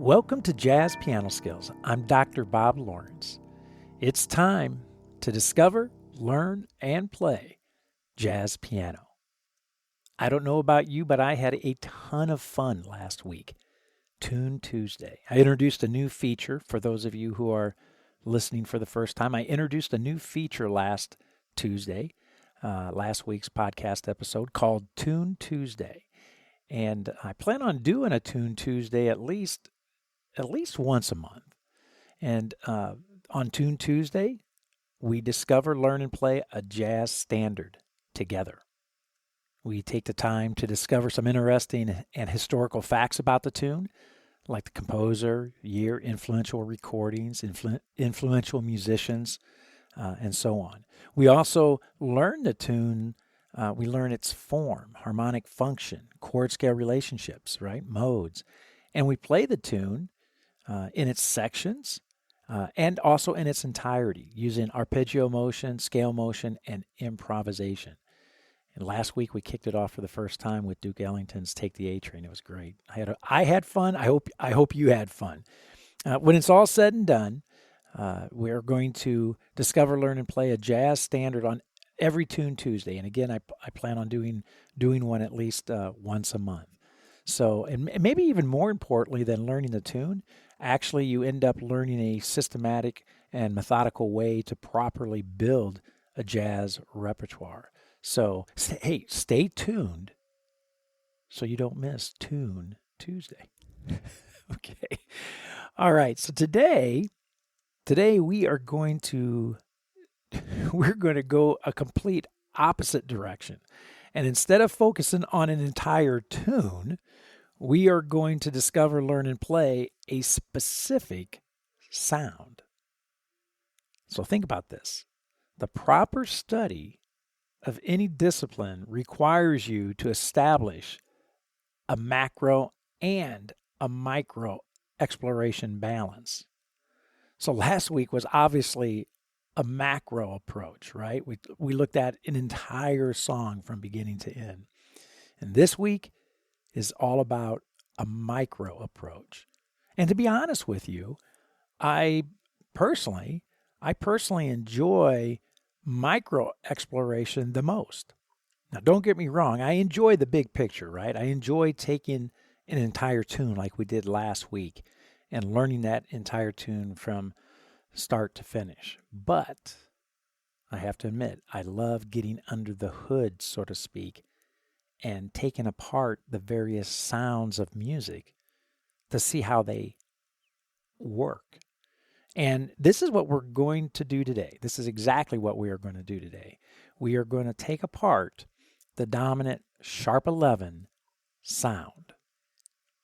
Welcome to Jazz Piano Skills. I'm Dr. Bob Lawrence. It's time to discover, learn, and play jazz piano. I don't know about you, but I had a ton of fun last week. Tune Tuesday. I introduced a new feature for those of you who are listening for the first time. I introduced a new feature last Tuesday, last week's podcast episode called Tune Tuesday. And I plan on doing a Tune Tuesday at least once a month. And on Tune Tuesday, we discover, learn, and play a jazz standard together. We take the time to discover some interesting and historical facts about the tune, like the composer, year, influential recordings, influential musicians, and so on. We also learn the tune. We learn its form, harmonic function, chord scale relationships, right? Modes. And we play the tune in its sections and also in its entirety, using arpeggio motion, scale motion, and improvisation. And last week we kicked it off for the first time with Duke Ellington's "Take the A Train." It was great. I had fun. I hope you had fun. When it's all said and done, we're going to discover, learn, and play a jazz standard on every Tune Tuesday. And again, I plan on doing one at least once a month. So, and maybe even more importantly than learning the tune, actually you end up learning a systematic and methodical way to properly build a jazz repertoire. So, hey, stay tuned so you don't miss Tune Tuesday. Okay. All right. So today we are going to go a complete opposite direction. And instead of focusing on an entire tune, we are going to discover, learn, and play a specific sound. So think about this. The proper study of any discipline requires you to establish a macro and a micro exploration balance. So last week was obviously a macro approach, right? We looked at an entire song from beginning to end. And this week is all about a micro approach. And to be honest with you, I personally enjoy micro exploration the most. Now, don't get me wrong. I enjoy the big picture, right? I enjoy taking an entire tune like we did last week and learning that entire tune from start to finish. But I have to admit, I love getting under the hood, so to speak, and taking apart the various sounds of music to see how they work. And this is what we're going to do today. This is exactly what we are going to do today. We are going to take apart the dominant sharp 11 sound.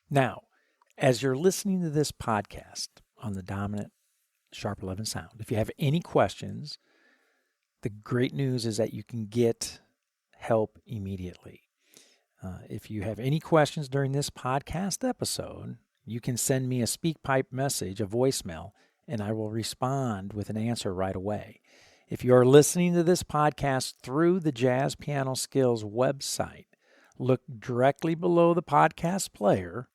Now, as you're listening to this podcast on the dominant sharp 11 sound, if you have any questions, the great news is that you can get help immediately. If you have any questions during this podcast episode, you can send me a SpeakPipe message, a voicemail, and I will respond with an answer right away. If you are listening to this podcast through the JazzPianoSkills website, look directly below the podcast player,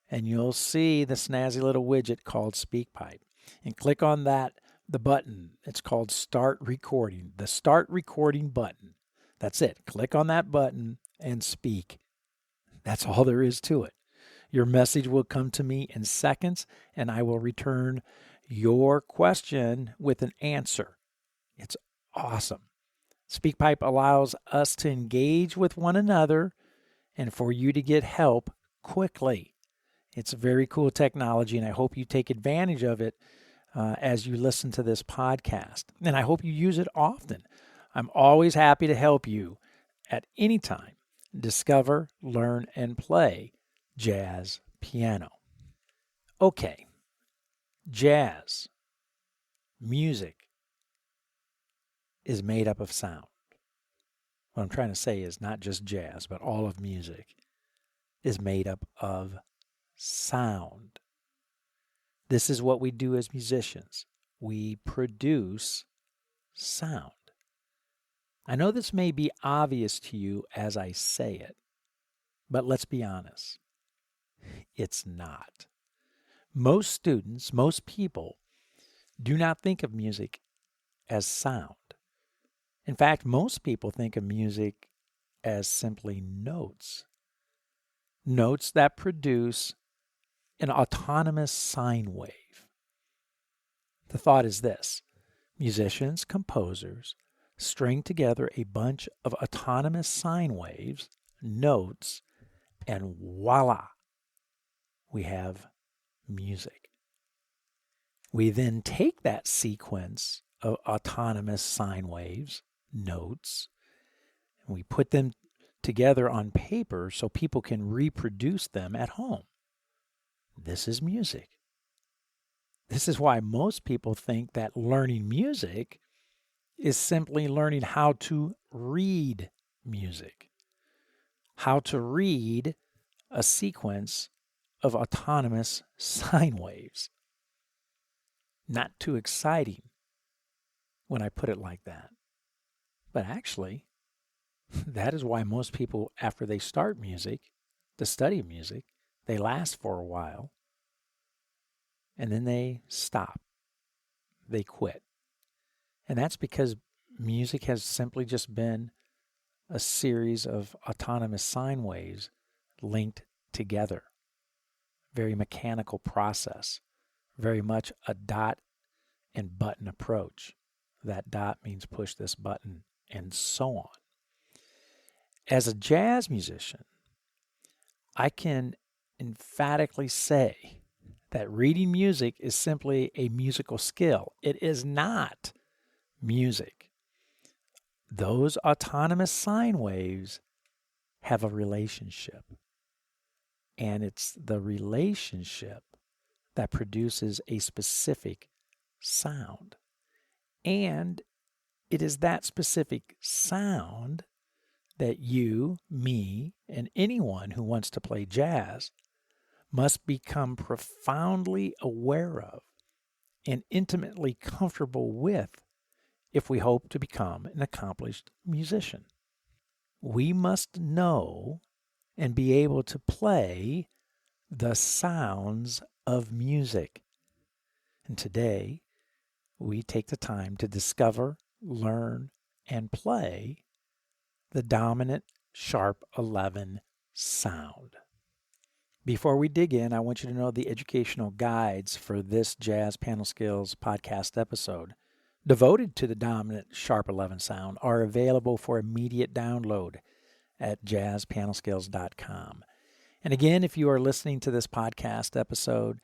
and you'll see the snazzy little widget called SpeakPipe. And click on the button. It's called Start Recording, the Start Recording button. That's it. Click on that button and speak. That's all there is to it. Your message will come to me in seconds, and I will return your question with an answer. It's awesome. SpeakPipe allows us to engage with one another and for you to get help quickly. It's a very cool technology, and I hope you take advantage of it as you listen to this podcast. And I hope you use it often. I'm always happy to help you at any time discover, learn, and play jazz piano. Okay, jazz music is made up of sound. What I'm trying to say is not just jazz, but all of music is made up of sound. This is what we do as musicians. We produce sound. I know this may be obvious to you as I say it, but let's be honest. It's not. Most students, most people, do not think of music as sound. In fact, most people think of music as simply notes. Notes that produce an autonomous sine wave. The thought is this: musicians, composers, string together a bunch of autonomous sine waves, notes, and voila, we have music. We then take that sequence of autonomous sine waves, notes, and we put them together on paper so people can reproduce them at home. This is music. This is why most people think that learning music is simply learning how to read music, how to read a sequence of autonomous sine waves. Not too exciting when I put it like that. But actually, that is why most people, after they start music, to study music, they last for a while, and then they stop. They quit. And that's because music has simply just been a series of autonomous sine waves linked together. Very mechanical process, very much a dot and button approach. That dot means push this button, and so on. As a jazz musician, I can emphatically say that reading music is simply a musical skill. It is not music. Those autonomous sine waves have a relationship, and it's the relationship that produces a specific sound. And it is that specific sound that you, me, and anyone who wants to play jazz must become profoundly aware of and intimately comfortable with if we hope to become an accomplished musician. We must know and be able to play the sounds of music. And today, we take the time to discover, learn, and play the dominant sharp 11 sound. Before we dig in, I want you to know the educational guides for this Jazz Piano Skills podcast episode devoted to the dominant sharp 11 sound are available for immediate download at JazzPianoSkills.com. And again, if you are listening to this podcast episode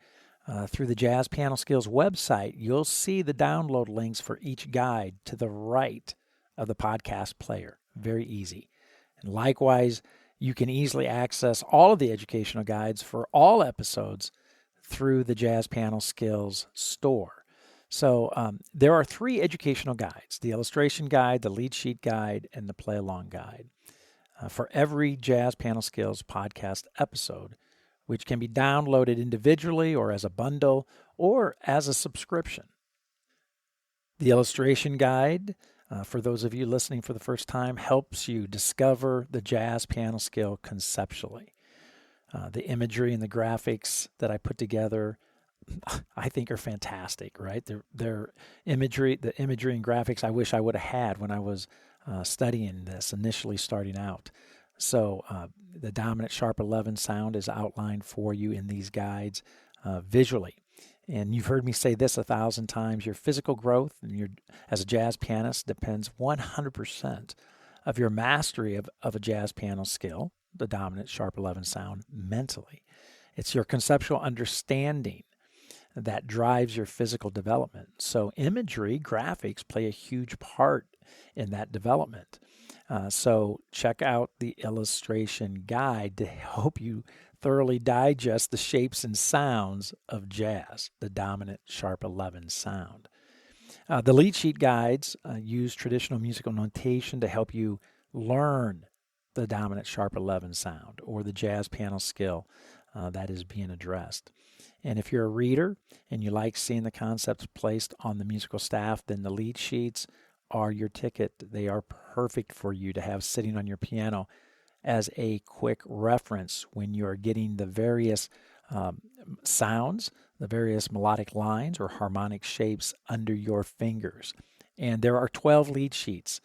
through the Jazz Piano Skills website, you'll see the download links for each guide to the right of the podcast player. Very easy. And likewise, you can easily access all of the educational guides for all episodes through the Jazz Piano Skills store. So there are 3 educational guides: the illustration guide, the lead sheet guide, and the play along guide for every Jazz Piano Skills podcast episode, which can be downloaded individually or as a bundle or as a subscription. The illustration guide, for those of you listening for the first time, helps you discover the jazz piano skill conceptually. The imagery and the graphics that I put together, I think, are fantastic, right? They're imagery, the imagery and graphics I wish I would have had when I was studying this, initially starting out. So the dominant sharp 11 sound is outlined for you in these guides visually. And you've heard me say this 1,000 times: your physical growth and as a jazz pianist depends 100% of your mastery of a jazz piano skill, the dominant sharp 11 sound, mentally. It's your conceptual understanding that drives your physical development. So imagery, graphics play a huge part in that development. So check out the illustration guide to help you thoroughly digest the shapes and sounds of jazz, the dominant sharp 11 sound. The lead sheet guides use traditional musical notation to help you learn the dominant sharp 11 sound or the jazz piano skill that is being addressed. And if you're a reader and you like seeing the concepts placed on the musical staff, then the lead sheets are your ticket. They are perfect for you to have sitting on your piano as a quick reference when you're getting the various sounds, the various melodic lines or harmonic shapes under your fingers. And there are 12 lead sheets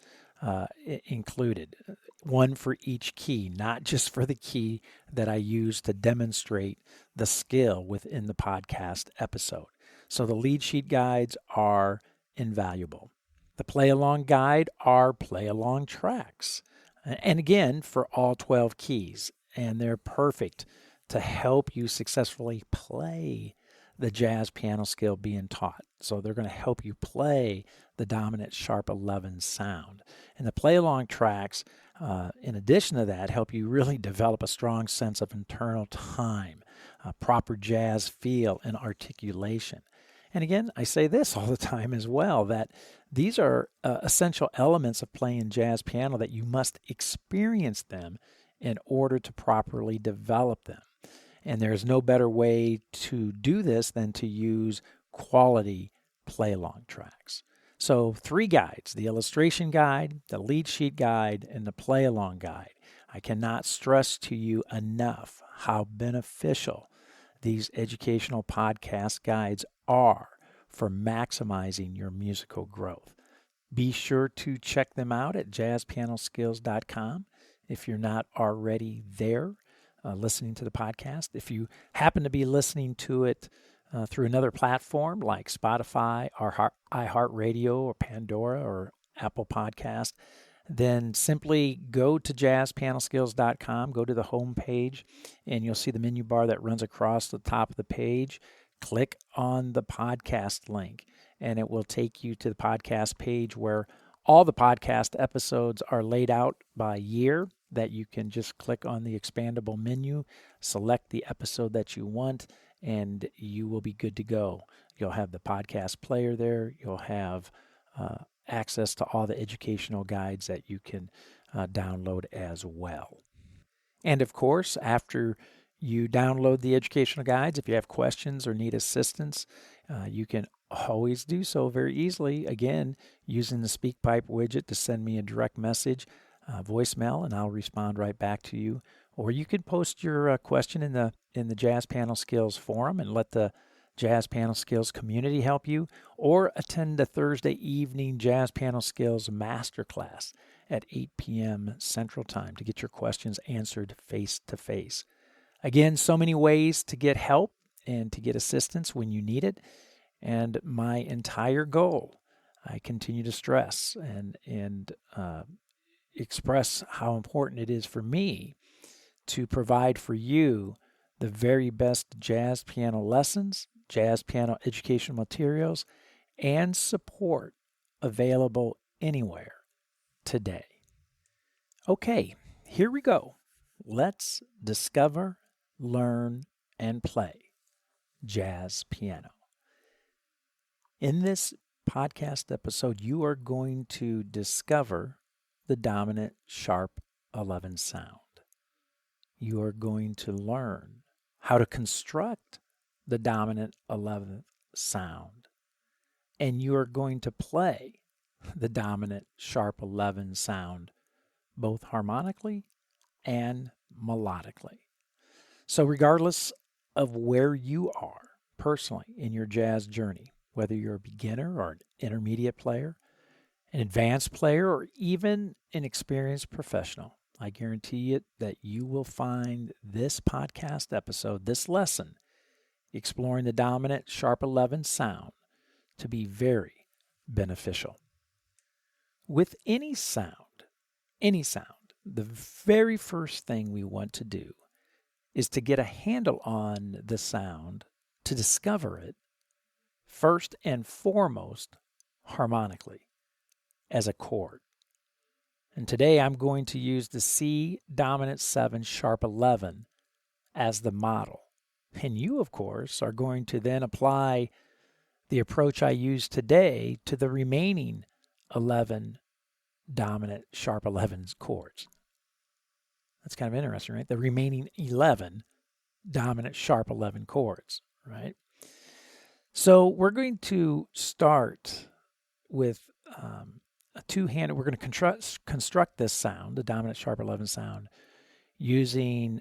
included, one for each key, not just for the key that I use to demonstrate the skill within the podcast episode. So the lead sheet guides are invaluable. The play along guide are play along tracks. And again, for all 12 keys. And they're perfect to help you successfully play the jazz piano skill being taught. So they're going to help you play the dominant sharp 11 sound. And the play along tracks, in addition to that, help you really develop a strong sense of internal time, proper jazz feel, and articulation. And again, I say this all the time as well, that these are essential elements of playing jazz piano that you must experience them in order to properly develop them. And there's no better way to do this than to use quality play-along tracks. So 3 guides, the illustration guide, the lead sheet guide, and the play-along guide. I cannot stress to you enough how beneficial these educational podcast guides are for maximizing your musical growth. Be sure to check them out at JazzPianoSkills.com if you're not already there listening to the podcast. If you happen to be listening to it through another platform like Spotify or iHeartRadio or Pandora or Apple Podcast, then simply go to JazzPianoSkills.com, go to the home page, and you'll see the menu bar that runs across the top of the page. Click on the podcast link, and it will take you to the podcast page where all the podcast episodes are laid out by year, that you can just click on the expandable menu, select the episode that you want, and you will be good to go. You'll have the podcast player there. You'll have access to all the educational guides that you can download as well. And of course, after you download the educational guides, if you have questions or need assistance, you can always do so very easily, again, using the SpeakPipe widget to send me a direct message, voicemail, and I'll respond right back to you. Or you could post your question in the Jazz Piano Skills forum and let the Jazz Piano Skills community help you, or attend a Thursday evening Jazz Piano Skills masterclass at 8 p.m. Central Time to get your questions answered face to face. Again, so many ways to get help and to get assistance when you need it. And my entire goal, I continue to stress and express how important it is for me to provide for you the very best jazz piano lessons, jazz piano educational materials, and support available anywhere today. Okay, here we go. Let's discover, learn, and play jazz piano. In this podcast episode, you are going to discover the dominant sharp 11 sound. You are going to learn how to construct the dominant 11th sound. And you are going to play the dominant sharp 11 sound both harmonically and melodically. So regardless of where you are personally in your jazz journey, whether you're a beginner or an intermediate player, an advanced player, or even an experienced professional, I guarantee it that you will find this podcast episode, this lesson, exploring the dominant sharp 11 sound, to be very beneficial. With any sound, the very first thing we want to do is to get a handle on the sound, to discover it, first and foremost, harmonically, as a chord. And today I'm going to use the C dominant 7 sharp 11 as the model. And you, of course, are going to then apply the approach I use today to the remaining 11 dominant sharp 11 chords. That's kind of interesting, right? The remaining 11 dominant sharp 11 chords, right? So we're going to start with a two-handed. We're going to construct this sound, the dominant sharp 11 sound, using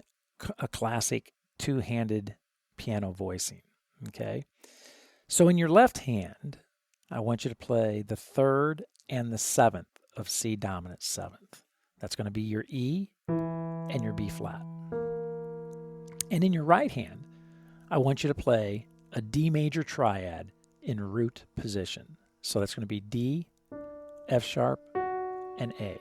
a classic two-handed piano voicing, okay? So in your left hand, I want you to play the 3rd and the 7th of C dominant 7th. That's going to be your E and your B flat. And in your right hand, I want you to play a D major triad in root position. So that's going to be D, F sharp, and A.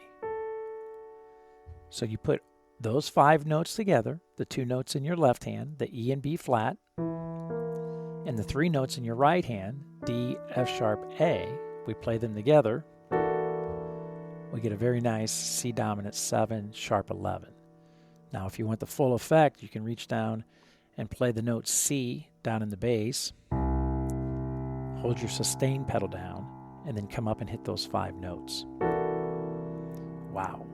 So you put those 5 notes together, the 2 notes in your left hand, the E and B flat, and the 3 notes in your right hand, D, F sharp, A. We play them together. We get a very nice C dominant 7, sharp 11. Now, if you want the full effect, you can reach down and play the note C down in the bass, hold your sustain pedal down, and then come up and hit those 5 notes. Wow.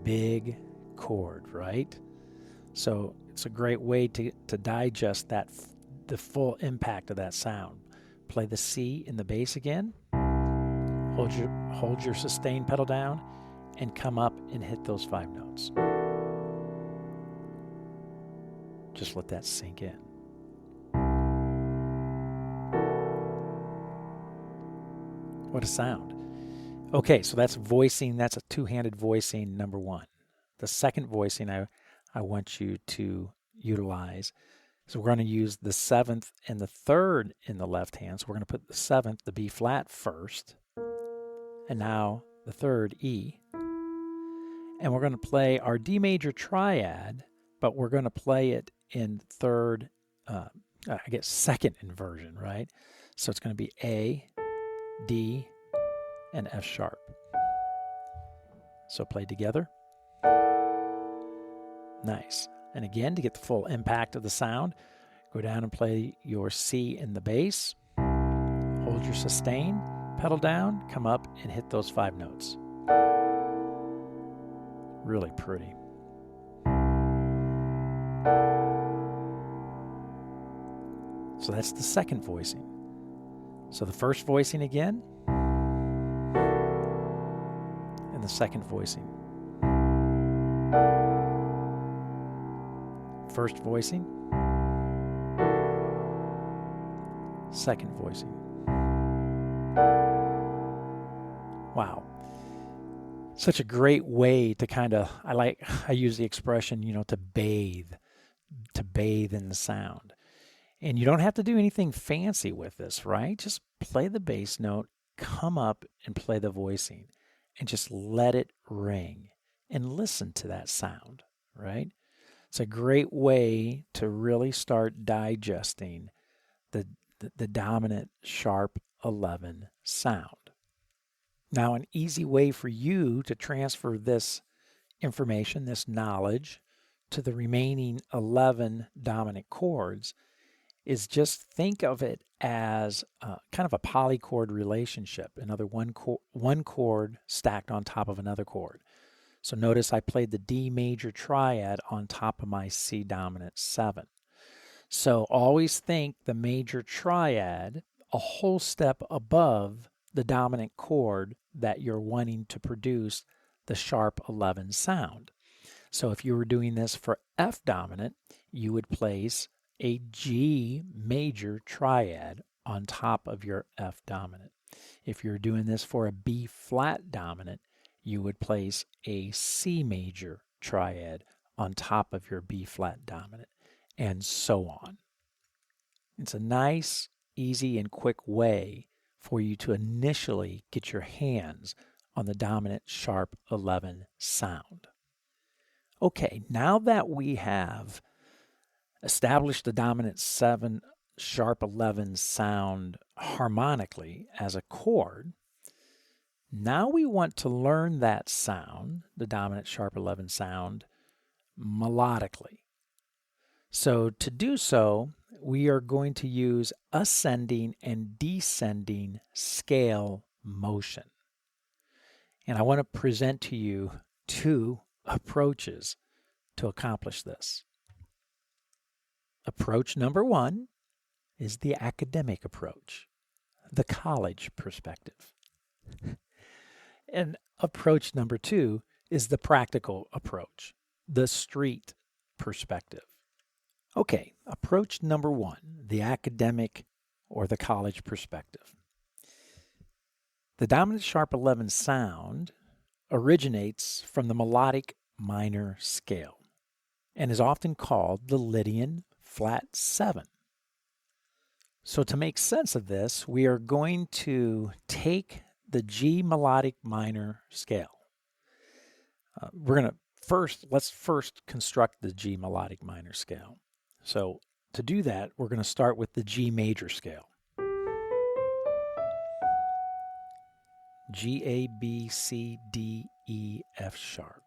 Big chord, right? So it's a great way to digest the full impact of that sound. Play the C in the bass again, hold your sustain pedal down, and come up and hit those 5 notes. Just let that sink in. What a sound. Okay, so that's voicing. That's a two-handed voicing number 1. The second voicing I want you to utilize. So we're going to use the 7th and the 3rd in the left hand. So we're going to put the 7th, the B flat first, and now the 3rd, E. And we're going to play our D major triad, but we're going to play it in 3rd, second inversion, right? So it's going to be A, D, and F sharp. So play together. Nice. And again, to get the full impact of the sound, go down and play your C in the bass, hold your sustain, pedal down, come up and hit those 5 notes. Really pretty. So that's the second voicing. So the first voicing again, and the second voicing. First voicing, second voicing. Wow. Such a great way to I use the expression, to bathe in the sound. And you don't have to do anything fancy with this, right? Just play the bass note, come up and play the voicing, and just let it ring and listen to that sound, right? It's a great way to really start digesting the dominant sharp 11 sound. Now, an easy way for you to transfer this information, this knowledge, to the remaining 11 dominant chords is just think of it as kind of a polychord relationship. Another one chord stacked on top of another chord. So notice I played the D major triad on top of my C dominant 7. So always think the major triad a whole step above the dominant chord that you're wanting to produce the sharp 11 sound. So if you were doing this for F dominant, you would place a G major triad on top of your F dominant. If you're doing this for a B flat dominant, you would place a C major triad on top of your B flat dominant, and so on. It's a nice, easy, and quick way for you to initially get your hands on the dominant sharp 11 sound. Okay, now that we have established the dominant 7 sharp 11 sound harmonically as a chord, now we want to learn that sound, the dominant sharp 11 sound, melodically. So to do so, we are going to use ascending and descending scale motion. And I want to present to you 2 approaches to accomplish this. Approach number 1 is the academic approach, the college perspective. And approach number 2 is the practical approach, the street perspective. Okay, approach number one, the academic or the college perspective. The dominant sharp 11 sound originates from the melodic minor scale and is often called the Lydian flat 7. So to make sense of this, we are going to take the G melodic minor scale. Let's first construct the G melodic minor scale. So to do that, we're going to start with the G major scale. G, A, B, C, D, E, F sharp.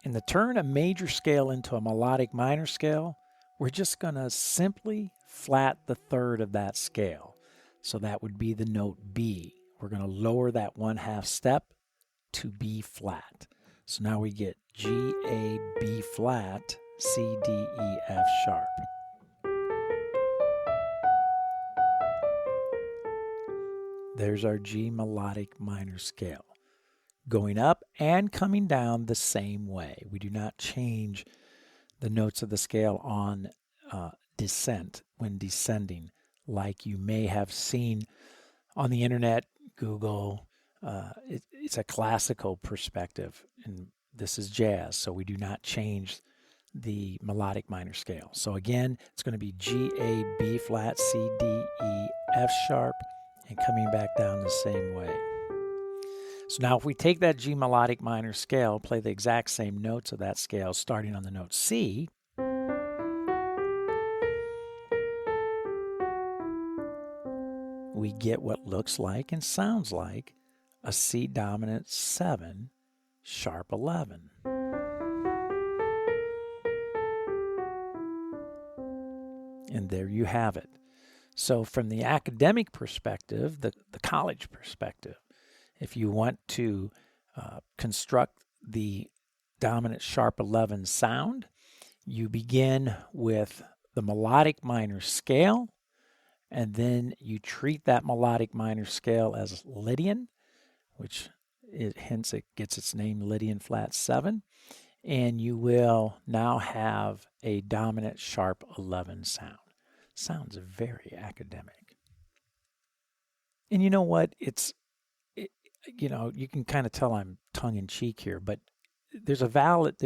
And to turn a major scale into a melodic minor scale, we're just going to simply flat the third of that scale. So that would be the note B. We're going to lower that 1/2 step to B flat. So now we get G, A, B flat, C, D, E, F sharp. There's our G melodic minor scale, going up and coming down the same way. We do not change the notes of the scale on descent when descending, like you may have seen on the internet, Google. It's a classical perspective, and this is jazz, so we do not change the melodic minor scale. So again, it's going to be G, A, B flat, C, D, E, F sharp, and coming back down the same way. So now if we take that G melodic minor scale, play the exact same notes of that scale starting on the note C, we get what looks like and sounds like a C dominant 7 sharp 11. And there you have it. So from the academic perspective, the college perspective, if you want to construct the dominant sharp 11 sound, you begin with the melodic minor scale, and then you treat that melodic minor scale as Lydian, which hence it gets its name Lydian flat 7, and you will now have a dominant sharp 11 sound. Sounds very academic. And you know what? You can kind of tell I'm tongue-in-cheek here, but it's a valid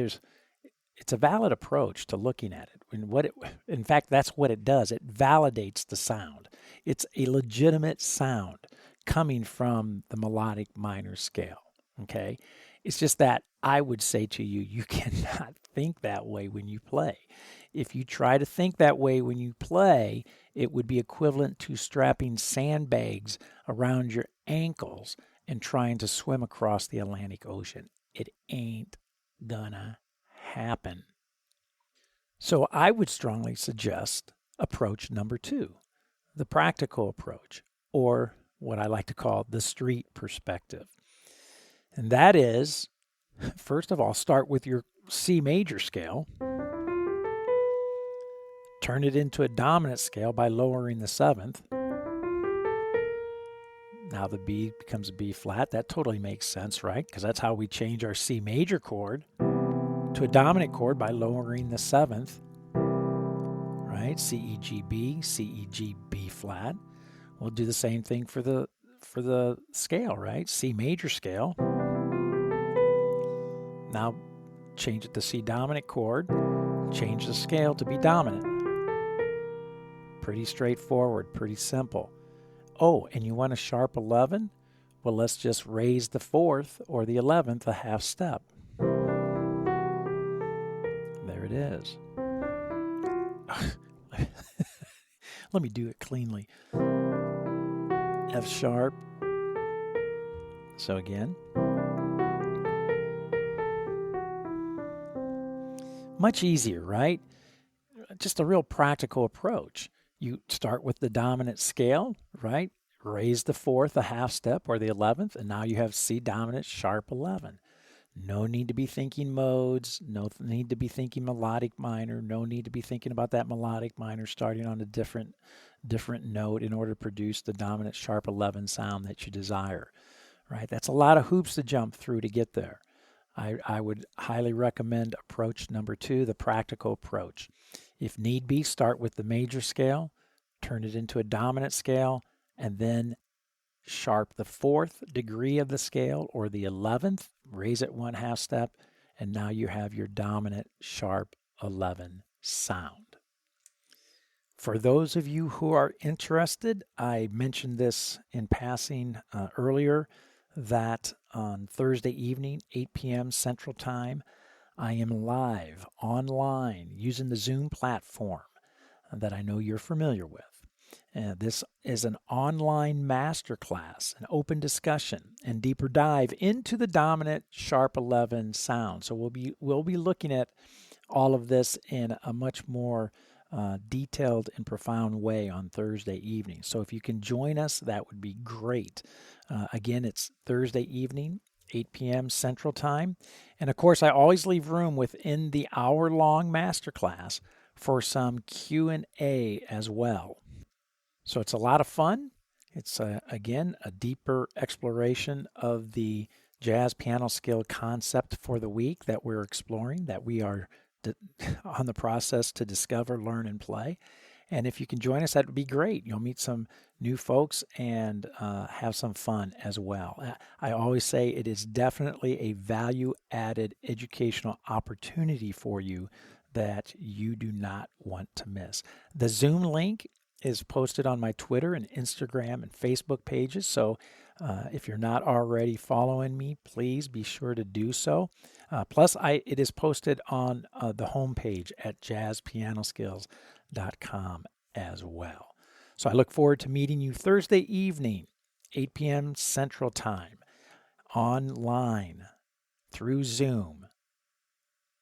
approach to looking at it. And in fact, that's what it does. It validates the sound. It's a legitimate sound coming from the melodic minor scale. Okay? It's just that I would say to you, you cannot think that way when you play. If you try to think that way when you play, it would be equivalent to strapping sandbags around your ankles and trying to swim across the Atlantic Ocean. It ain't gonna happen. So I would strongly suggest approach number 2, the practical approach, or what I like to call the street perspective. And that is, first of all, start with your C major scale. Turn it into a dominant scale by lowering the 7th. Now the B becomes a B flat. That totally makes sense, right? Because that's how we change our C major chord to a dominant chord, by lowering the 7th. Right? C, E, G, B, C, E, G, B flat. We'll do the same thing for the scale, right? C major scale. Now change it to C dominant chord. Change the scale to B dominant. Pretty straightforward, pretty simple. Oh, and you want a sharp 11? Well, let's just raise the 4th or the 11th a half step. There it is. Let me do it cleanly. F sharp. So again. Much easier, right? Just a real practical approach. You start with the dominant scale, right? Raise the 4th a half step or the 11th, and now you have C dominant sharp 11. No need to be thinking modes, no need to be thinking melodic minor, no need to be thinking about that melodic minor starting on a different note in order to produce the dominant sharp 11 sound that you desire, right? That's a lot of hoops to jump through to get there. I would highly recommend approach number 2, the practical approach. If need be, start with the major scale, turn it into a dominant scale, and then sharp the 4th degree of the scale or the 11th, raise it 1/2 step, and now you have your dominant sharp 11 sound. For those of you who are interested, I mentioned this in passing earlier, that on Thursday evening, 8 p.m. Central Time, I am live online using the Zoom platform that I know you're familiar with. This is an online masterclass, an open discussion, and deeper dive into the dominant sharp 11 sound. So we'll be looking at all of this in a much more detailed and profound way on Thursday evening. So if you can join us, that would be great. Again, it's Thursday evening, 8 p.m. Central Time. And of course, I always leave room within the hour-long masterclass for some Q&A as well. So it's a lot of fun. It's, again, a deeper exploration of the jazz piano skill concept for the week that we're exploring, that we are on the process to discover, learn, and play. And if you can join us, that would be great. You'll meet some new folks and have some fun as well. I always say it is definitely a value-added educational opportunity for you that you do not want to miss. The Zoom link is posted on my Twitter and Instagram and Facebook pages. So if you're not already following me, please be sure to do so. Plus, it is posted on the homepage at JazzPianoSkills.com as well. So I look forward to meeting you Thursday evening, 8 p.m. Central Time, online through Zoom.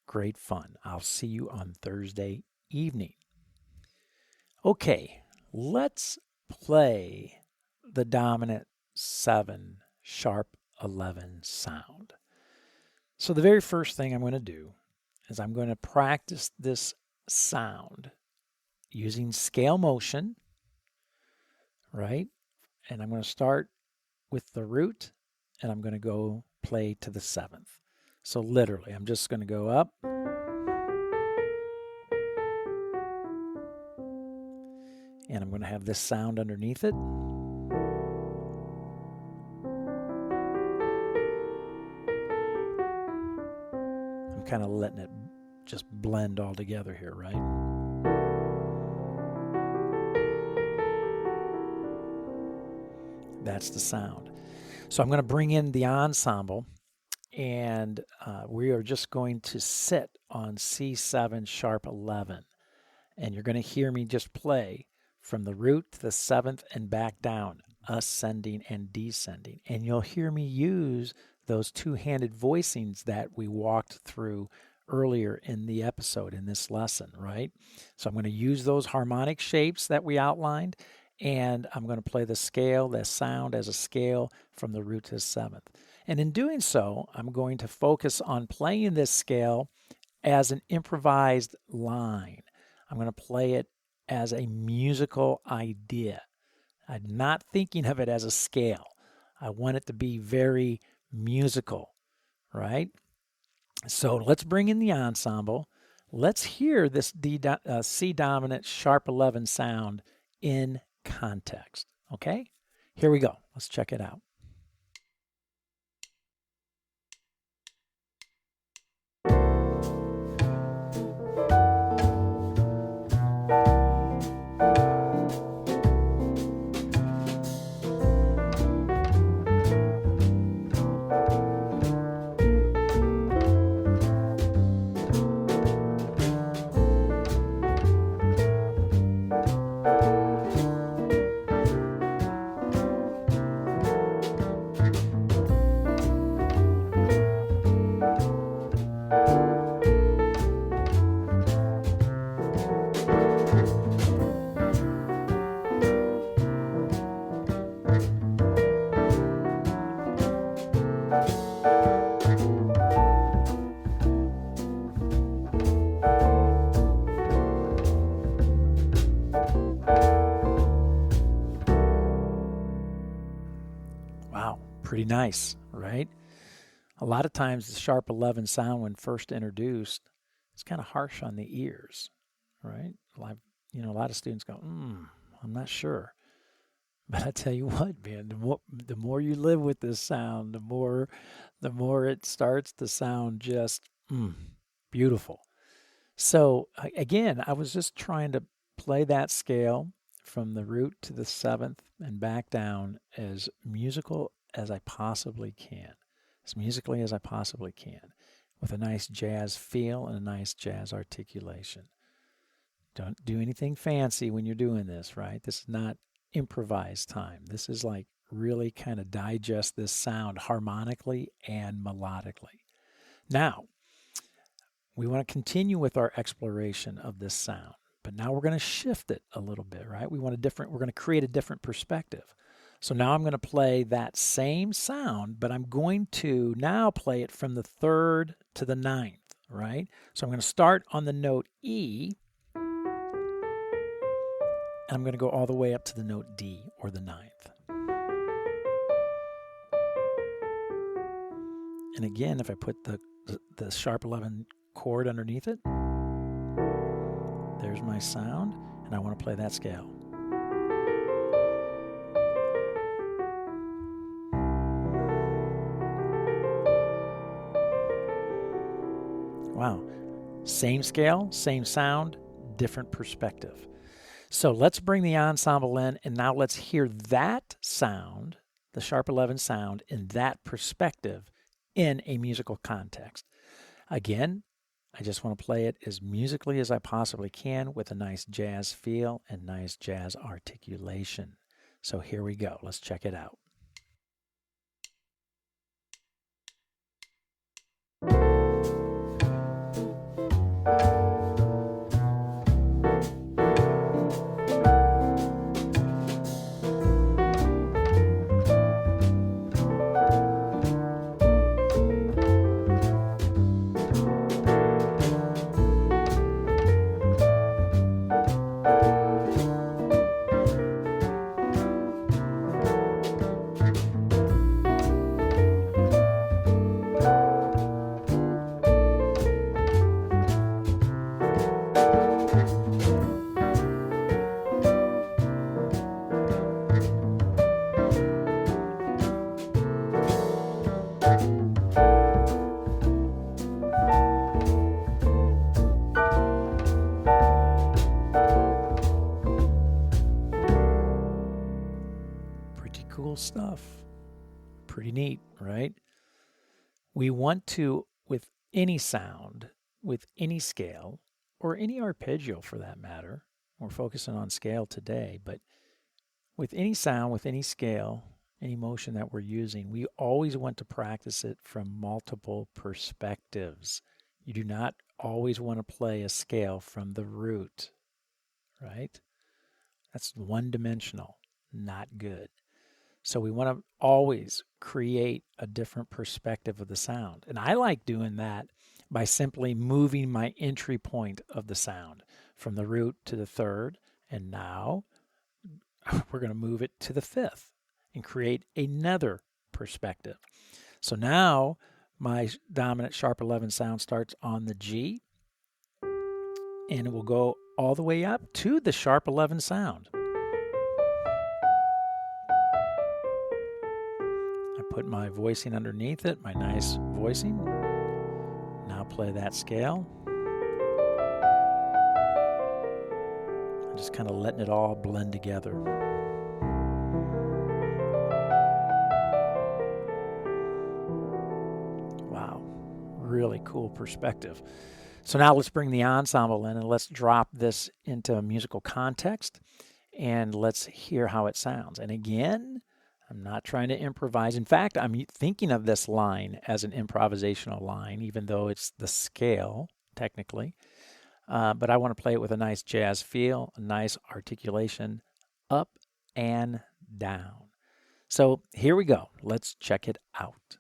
Great fun. I'll see you on Thursday evening. Okay, let's play the dominant 7 sharp 11 sound. So the very first thing I'm going to do is I'm going to practice this sound using scale motion, right? And I'm going to start with the root, and I'm going to go play to the 7th. So literally, I'm just going to go up, and I'm going to have this sound underneath it. I'm kind of letting it just blend all together here, right? That's the sound. So I'm going to bring in the ensemble, and we are just going to sit on C7 sharp 11. And you're going to hear me just play from the root to the 7th and back down, ascending and descending. And you'll hear me use those two-handed voicings that we walked through earlier in the episode, in this lesson, right? So I'm going to use those harmonic shapes that we outlined, and I'm going to play the scale, the sound as a scale from the root to the 7th. And in doing so, I'm going to focus on playing this scale as an improvised line. I'm going to play it as a musical idea. I'm not thinking of it as a scale. I want it to be very musical, right? So let's bring in the ensemble. Let's hear this C dominant sharp 11 sound in context, okay? Here we go. Let's check it out. Wow, pretty nice, right? A lot of times the sharp 11 sound when first introduced, it's kind of harsh on the ears, right? A lot of students go, I'm not sure. But I tell you what, man, the more you live with this sound, the more it starts to sound just beautiful. So again, I was just trying to play that scale from the root to the seventh and back down as musical as I possibly can, as musically as I possibly can, with a nice jazz feel and a nice jazz articulation. Don't do anything fancy when you're doing this, right? This is not improvised time. This is like really kind of digest this sound harmonically and melodically. Now, we want to continue with our exploration of this sound, but now we're going to shift it a little bit, right? we're going to create a different perspective. So now I'm going to play that same sound, but I'm going to now play it from the third to the ninth, right? So I'm going to start on the note E, and I'm going to go all the way up to the note D, or the ninth. And again, if I put the sharp 11 chord underneath it, there's my sound, and I want to play that scale. Wow. Same scale, same sound, different perspective. So let's bring the ensemble in, and now let's hear that sound, the sharp 11 sound, in that perspective in a musical context. Again, I just want to play it as musically as I possibly can with a nice jazz feel and nice jazz articulation. So here we go. Let's check it out. Cool stuff. Pretty neat, right? We want to, with any sound, with any scale, or any arpeggio for that matter, we're focusing on scale today, but with any sound, with any scale, any motion that we're using, we always want to practice it from multiple perspectives. You do not always want to play a scale from the root, right? That's one-dimensional, not good. So we want to always create a different perspective of the sound. And I like doing that by simply moving my entry point of the sound from the root to the third. And now we're going to move it to the fifth and create another perspective. So now my dominant sharp 11 sound starts on the G, and it will go all the way up to the sharp 11 sound. Put my voicing underneath it, my nice voicing. Now play that scale. I'm just kind of letting it all blend together. Wow, really cool perspective. So now let's bring the ensemble in and let's drop this into a musical context and let's hear how it sounds. And again, I'm not trying to improvise. In fact, I'm thinking of this line as an improvisational line, even though it's the scale, technically. But I want to play it with a nice jazz feel, a nice articulation, up and down. So here we go. Let's check it out.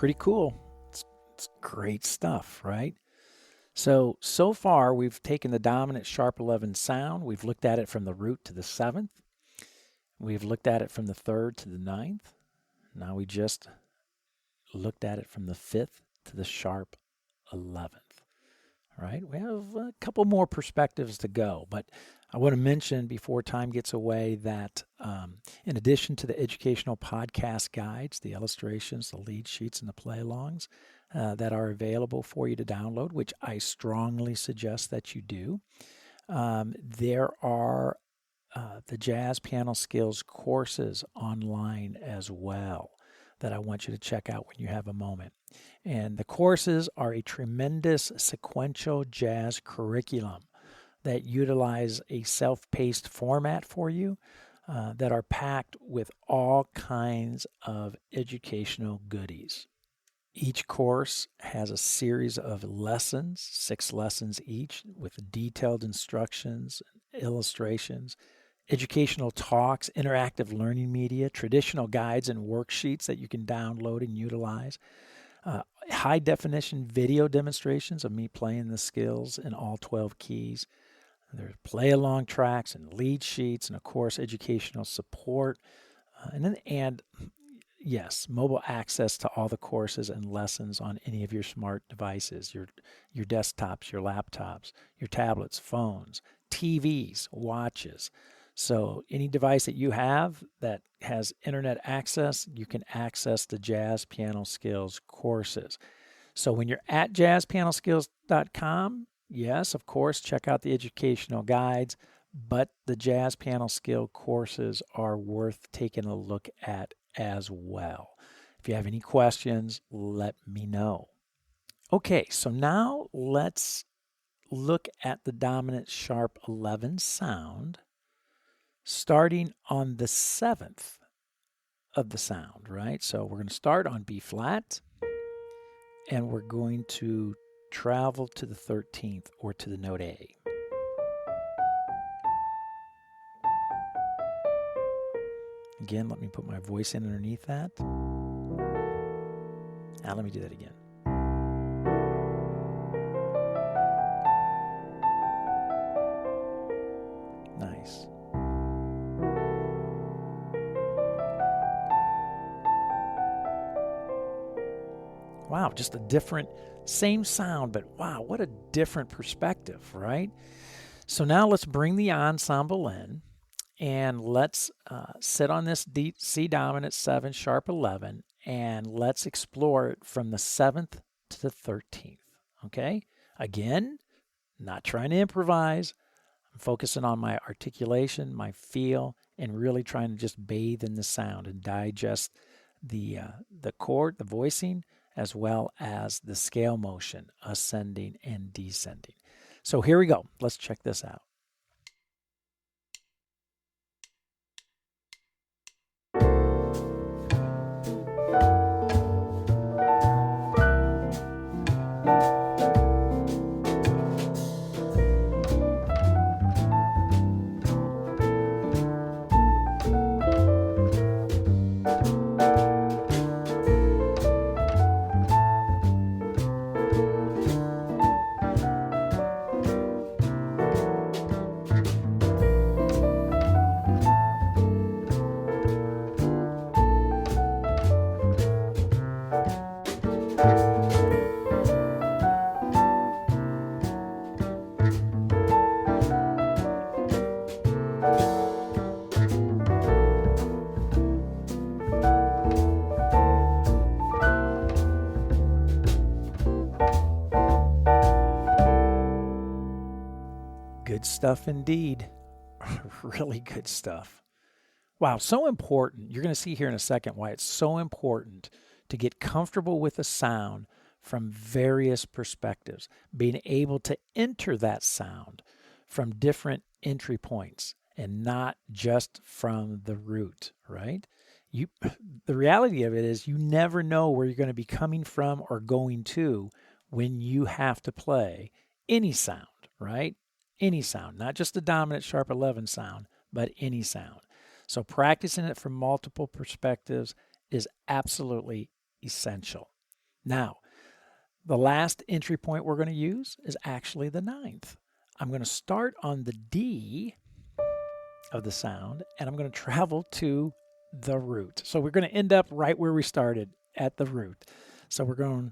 pretty cool. It's great stuff, right? So far we've taken the dominant sharp 11 sound. We've looked at it from the root to the 7th. We've looked at it from the 3rd to the 9th. Now we just looked at it from the 5th to the sharp 11th. All right, we have a couple more perspectives to go, but I want to mention before time gets away that in addition to the educational podcast guides, the illustrations, the lead sheets, and the play-alongs that are available for you to download, which I strongly suggest that you do, there are the Jazz Piano Skills courses online as well that I want you to check out when you have a moment. And the courses are a tremendous sequential jazz curriculum that utilize a self-paced format for you that are packed with all kinds of educational goodies. Each course has a series of lessons, 6 lessons each, with detailed instructions, illustrations, educational talks, interactive learning media, traditional guides and worksheets that you can download and utilize, high-definition video demonstrations of me playing the skills in all 12 keys. There's play-along tracks and lead sheets, and of course, educational support, and yes, mobile access to all the courses and lessons on any of your smart devices, your desktops, your laptops, your tablets, phones, TVs, watches. So any device that you have that has internet access, you can access the Jazz Piano Skills courses. So when you're at JazzPianoSkills.com, yes, of course, check out the educational guides, but the Jazz Piano Skill courses are worth taking a look at as well. If you have any questions, let me know. Okay, so now let's look at the dominant sharp 11 sound starting on the 7th of the sound, right? So we're going to start on B flat, and we're going to travel to the 13th or to the note A. Again, let me put my voice in underneath that. Now let me do that again. Nice. Wow, just a different, same sound, but wow, what a different perspective, right? So now let's bring the ensemble in, and let's sit on this C dominant 7 sharp 11, and let's explore it from the 7th to the 13th, okay? Again, not trying to improvise. I'm focusing on my articulation, my feel, and really trying to just bathe in the sound and digest the chord, the voicing, as well as the scale motion, ascending and descending. So here we go. Let's check this out. Good stuff indeed. Really good stuff. Wow, so important. You're going to see here in a second why it's so important to get comfortable with the sound from various perspectives, being able to enter that sound from different entry points and not just from the root, right? The reality of it is you never know where you're going to be coming from or going to when you have to play any sound, right? Any sound, not just the dominant sharp 11 sound, but any sound. So practicing it from multiple perspectives is absolutely essential. Now, the last entry point we're going to use is actually the ninth. I'm going to start on the D of the sound, and I'm going to travel to the root. So we're going to end up right where we started, at the root. So we're going...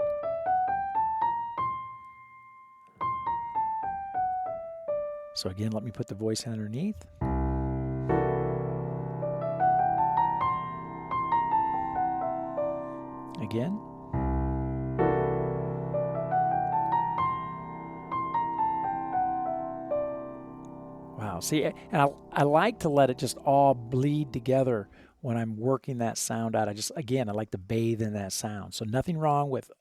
So again, let me put the voice underneath. Again. Wow. See, and I like to let it just all bleed together when I'm working that sound out. I like to bathe in that sound. So nothing wrong with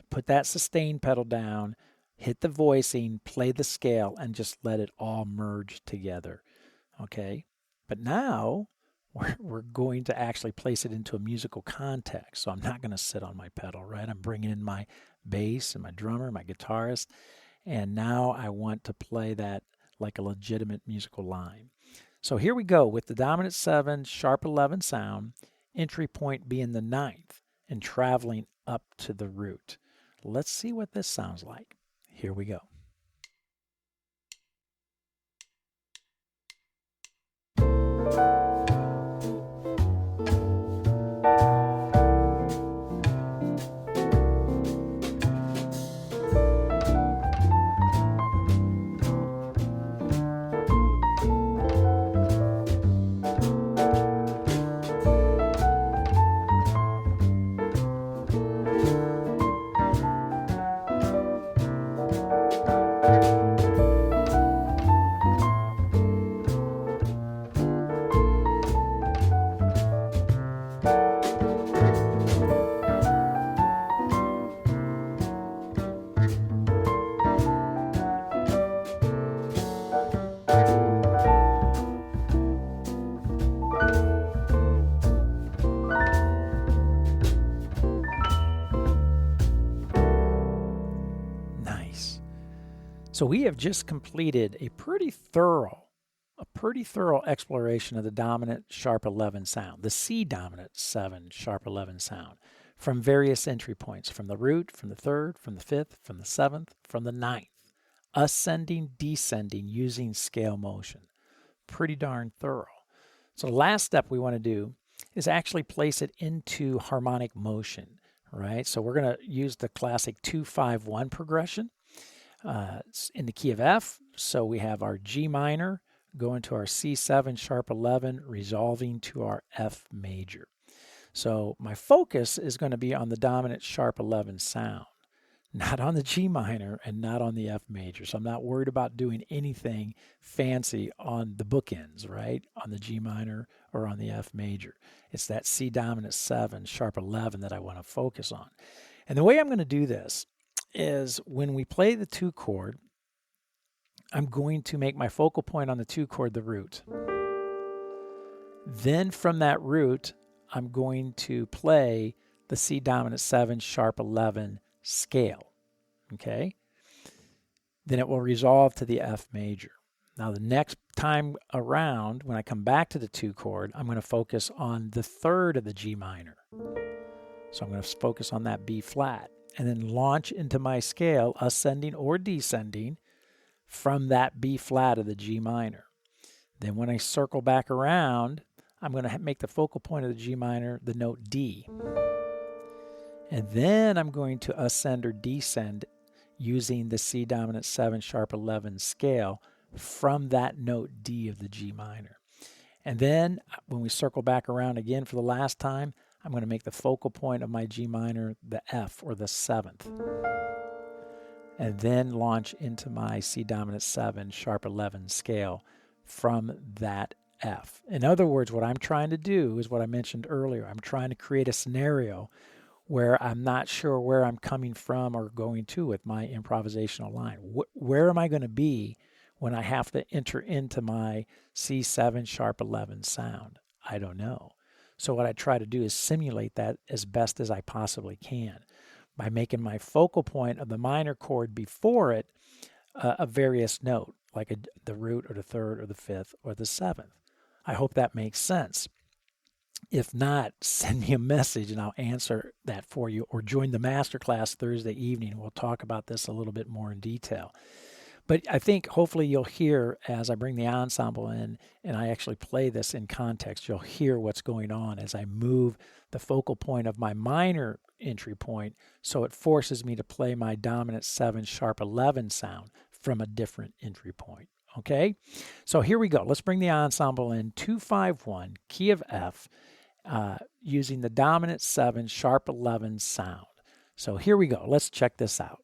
put that sustain pedal down, hit the voicing, play the scale, and just let it all merge together. Okay? But now we're going to actually place it into a musical context. So I'm not going to sit on my pedal, right? I'm bringing in my bass and my drummer, my guitarist, and now I want to play that like a legitimate musical line. So here we go with the dominant 7, sharp 11 sound, entry point being the ninth, and traveling up to the root. Let's see what this sounds like. Here we go. So we have just completed a pretty thorough exploration of the dominant sharp 11 sound, the C dominant 7 sharp 11 sound, from various entry points, from the root, from the third, from the fifth, from the seventh, from the ninth, ascending, descending, using scale motion. Pretty darn thorough. So the last step we want to do is actually place it into harmonic motion, right? So we're going to use the classic 2-5-1 progression. In the key of F, so we have our G minor going to our C7 sharp 11, resolving to our F major. So my focus is going to be on the dominant sharp 11 sound, not on the G minor and not on the F major. So I'm not worried about doing anything fancy on the bookends, right? On the G minor or on the F major. It's that C dominant 7 sharp 11 that I want to focus on. And the way I'm going to do this is when we play the 2 chord, I'm going to make my focal point on the 2 chord, the root. Then from that root, I'm going to play the C dominant 7 sharp 11 scale, okay? Then it will resolve to the F major. Now the next time around, when I come back to the 2 chord, I'm going to focus on the third of the G minor. So I'm going to focus on that B flat, and then launch into my scale, ascending or descending, from that B flat of the G minor. Then when I circle back around, I'm going to make the focal point of the G minor the note D. And then I'm going to ascend or descend using the C dominant 7 sharp 11 scale from that note D of the G minor. And then when we circle back around again for the last time, I'm going to make the focal point of my G minor the F, or the 7th, and then launch into my C dominant 7 sharp 11 scale from that F. In other words, what I'm trying to do is what I mentioned earlier. I'm trying to create a scenario where I'm not sure where I'm coming from or going to with my improvisational line. Where am I going to be when I have to enter into my C7 sharp 11 sound? I don't know. So what I try to do is simulate that as best as I possibly can by making my focal point of the minor chord before it a various note, like the root or the third or the fifth or the seventh. I hope that makes sense. If not, send me a message and I'll answer that for you, or join the masterclass Thursday evening. We'll talk about this a little bit more in detail. But I think hopefully you'll hear as I bring the ensemble in and I actually play this in context, you'll hear what's going on as I move the focal point of my minor entry point, so it forces me to play my dominant 7 sharp 11 sound from a different entry point. Okay? So here we go. Let's bring the ensemble in 2-5-1, key of F, using the dominant 7 sharp 11 sound. So here we go. Let's check this out.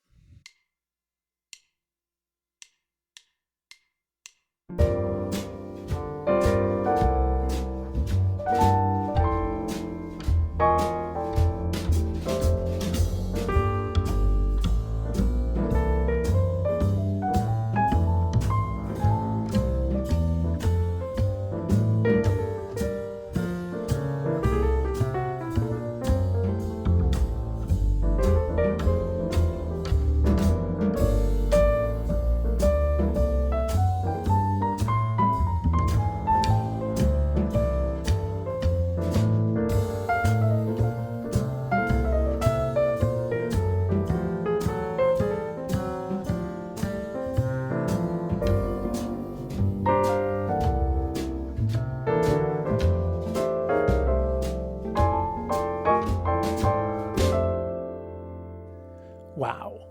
Wow.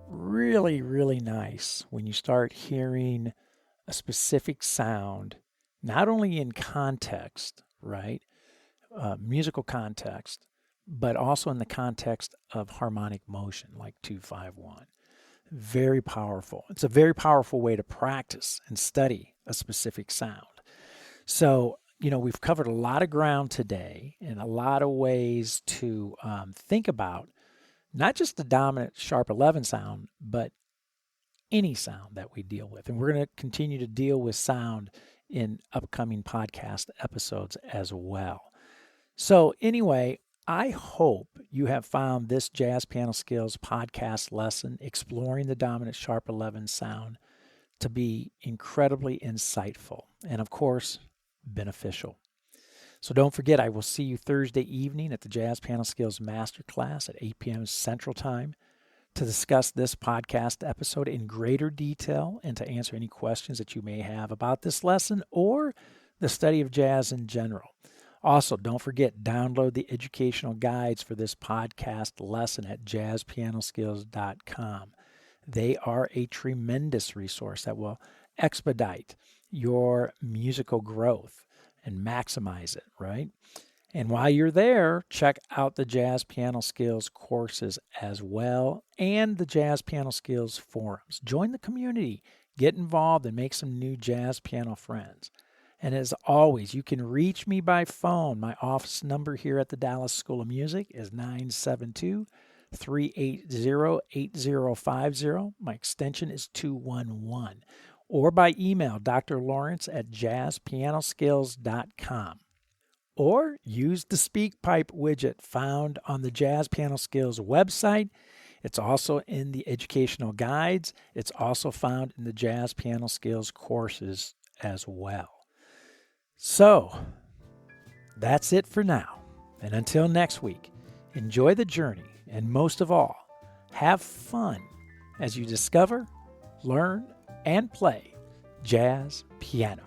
Really, really nice when you start hearing a specific sound, not only in context, right? Musical context, but also in the context of harmonic motion, like 2-5-1. Very powerful. It's a very powerful way to practice and study a specific sound. So, we've covered a lot of ground today and a lot of ways to think about not just the dominant sharp 11 sound, but any sound that we deal with. And we're going to continue to deal with sound in upcoming podcast episodes as well. So anyway, I hope you have found this Jazz Piano Skills podcast lesson exploring the dominant sharp 11 sound to be incredibly insightful and, of course, beneficial. So don't forget, I will see you Thursday evening at the Jazz Piano Skills Masterclass at 8 p.m. Central Time to discuss this podcast episode in greater detail and to answer any questions that you may have about this lesson or the study of jazz in general. Also, don't forget, download the educational guides for this podcast lesson at JazzPianoSkills.com. They are a tremendous resource that will expedite your musical growth and maximize it, right? And while you're there, check out the Jazz Piano Skills courses as well and the Jazz Piano Skills forums. Join the community, get involved, and make some new jazz piano friends. And as always, you can reach me by phone. My office number here at the Dallas School of Music is 972-380-8050. My extension is 211. Or by email, drlawrence@jazzpianoskills.com. Or use the SpeakPipe widget found on the Jazz Piano Skills website. It's also in the educational guides. It's also found in the Jazz Piano Skills courses as well. So, that's it for now. And until next week, enjoy the journey and most of all, have fun as you discover, learn, and play jazz piano.